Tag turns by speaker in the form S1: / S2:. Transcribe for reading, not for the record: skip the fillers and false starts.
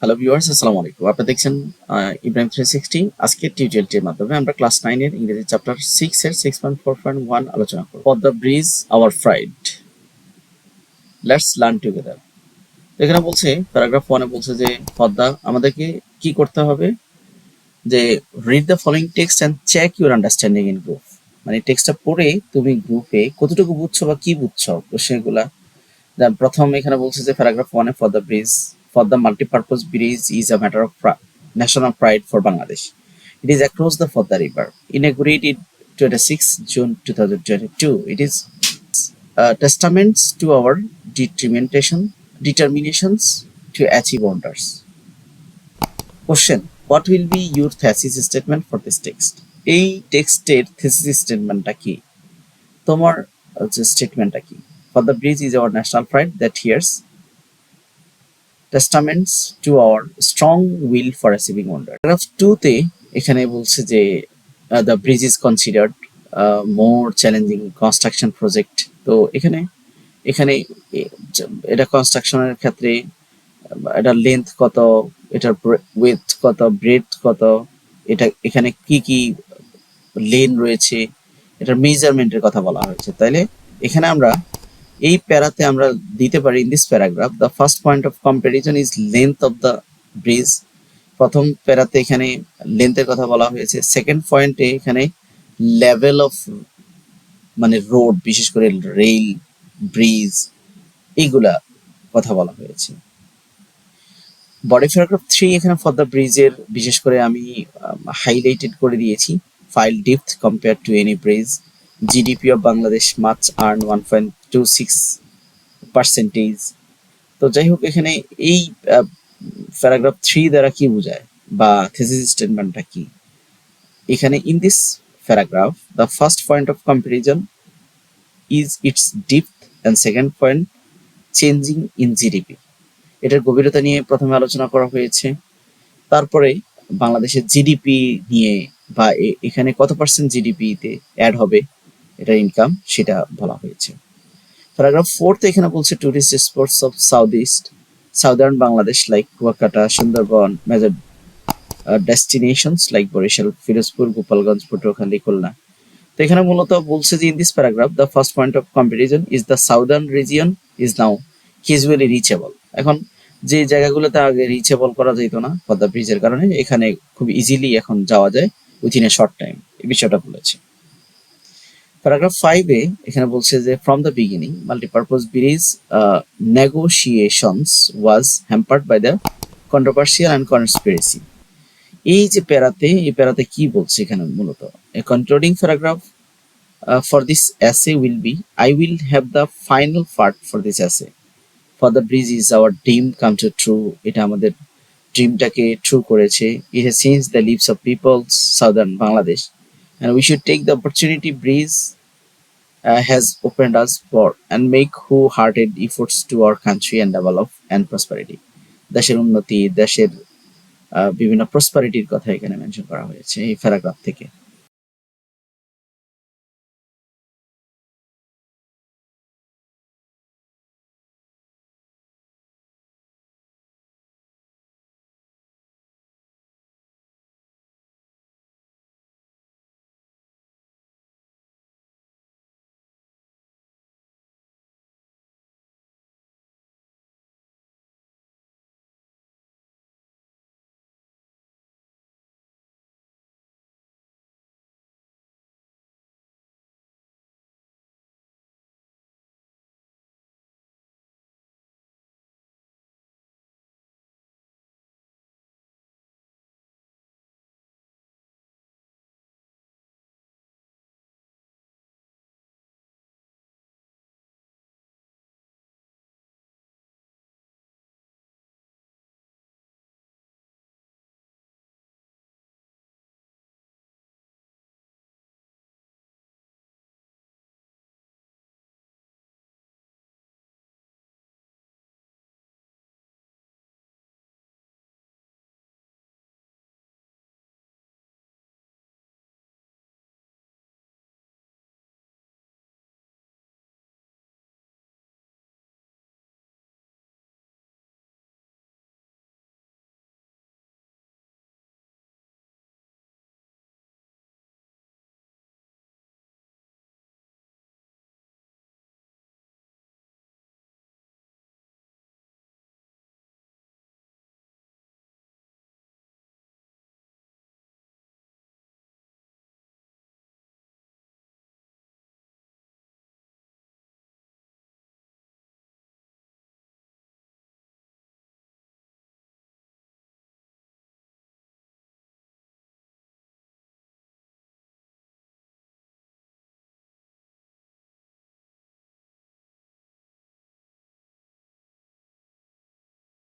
S1: Hello viewers, আসসালামু আলাইকুম। আপনারা দেখছেন ইব্রাহিম 360। আজকের টিউটোরিয়ালটির মাধ্যমে আমরা ক্লাস 9 এর ইংরেজি চ্যাপ্টার 6 এর 6.4.1 আলোচনা করব। For the bridge our fried, let's learn together. এখানে বলছে প্যারাগ্রাফ 1 এ বলছে যে ফর দ্য আমাদেরকে কি করতে হবে, যে read the following text and check your understanding in group. মানে টেক্সটটা পড়ে তুমি গ্রুপে কতটুকু বুঝছো বা কি বুঝছো সেগুলা। দেন প্রথম এখানে বলছে যে paragraph 1 A for the multipurpose bridge is a matter of national pride for Bangladesh. It is across the Fodda River. Inaugurated 26 June 2022. It is testaments to our determinations to achieve wonders. Question: what will be your thesis statement for this text? এই টেক্সটের thesis স্টেটমেন্টটা কি? তোমার স্টেটমেন্টটা কি? For the bridge is our national pride that hears testaments to our strong will for achieving wonder. Paragraph 2 তে এখানে বলছে যে the bridge is considered more challenging construction project. তো এখানে এখানে এটা কনস্ট্রাকশনের ক্ষেত্রে এটার লেন্থ কত, এটার উইডথ কত, ব্রেডথ কত, এটা এখানে কি কি লেন রয়েছে, এটার মেজারমেন্টের কথা বলা হয়েছে। তাইলে এখানে আমরা এই প্যারাতে আমরা দিতে পারি in this paragraph the first point of comparison is length of the bridge. প্রথম প্যারাতে এখানে লেন্থের কথা বলা হয়েছে। সেকেন্ড পয়েন্টে এখানে লেভেল অফ মানে রোড, বিশেষ করে রেল, ব্রিজ, এইগুলা কথা বলা হয়েছে। বডি প্যারাগ্রাফ 3 এখানে ফর দ্য ব্রিজের বিশেষ করে আমি হাইলাইটেড করে দিয়েছি। File depth compare to any bridge, GDP of Bangladesh much earn 1.26%। তো যাই হোক, এখানে এই প্যারাগ্রাফ 3 দ্বারা কি বোঝায় বা থিসিস স্টেটমেন্টটা কি? এখানে in this paragraph the first point of comparison is its depth and second point changing in GDP. এটার গভীরতা নিয়ে প্রথমে আলোচনা করা হয়েছে। তারপরে বাংলাদেশের জিডিপি নিয়ে বা এখানে কত পার্সেন্ট জিডিপিতে অ্যাড হবে এটার ইনকাম, সেটা বলা হয়েছে। প্যারাগ্রাফ 4 তে এখানে বলছে tourist spots of southern Bangladesh like Kuakata, Sundarban, major destinations like Barishal, Firozpur, Gopalganj, Patuakhali, Khulna. তো এখানে মূলত বলছে যে in this paragraph the first point of comparison is the southern region is now casually reachable. এখন যে জায়গাগুলোতে আগে রিচেবল করা যেত না পদ্মা ব্রিজের কারণে, এখানে খুব ইজিলি এখন যাওয়া যায় উইথিন এ শর্ট টাইম, এই বিষয়টা বলেছে। প্যারাগ্রাফ 5 এ এখানে বলছে যে from the beginning multipurpose bridge নেগোশিয়েশনস was hampered by the controversial and conspiracy. এই যে এই প্যারাতে কি বলছে এখানে মূলত এ কনক্লুডিং প্যারাগ্রাফ ফর দিস এসে will be I will have the final part for this এসে for the bridge is our dream come to true. এটা আমাদের ড্রিমটাকে ট্রু করেছে। It has changed the leaves of people's southern Bangladesh and we should take the opportunity breeze has opened us for and make wholehearted efforts to our country and develop and prosperity. দেশের উন্নতি, দেশের বিভিন্ন প্রসপারিটির কথা এখানে mention করা হয়েছে এই paragraph থেকে।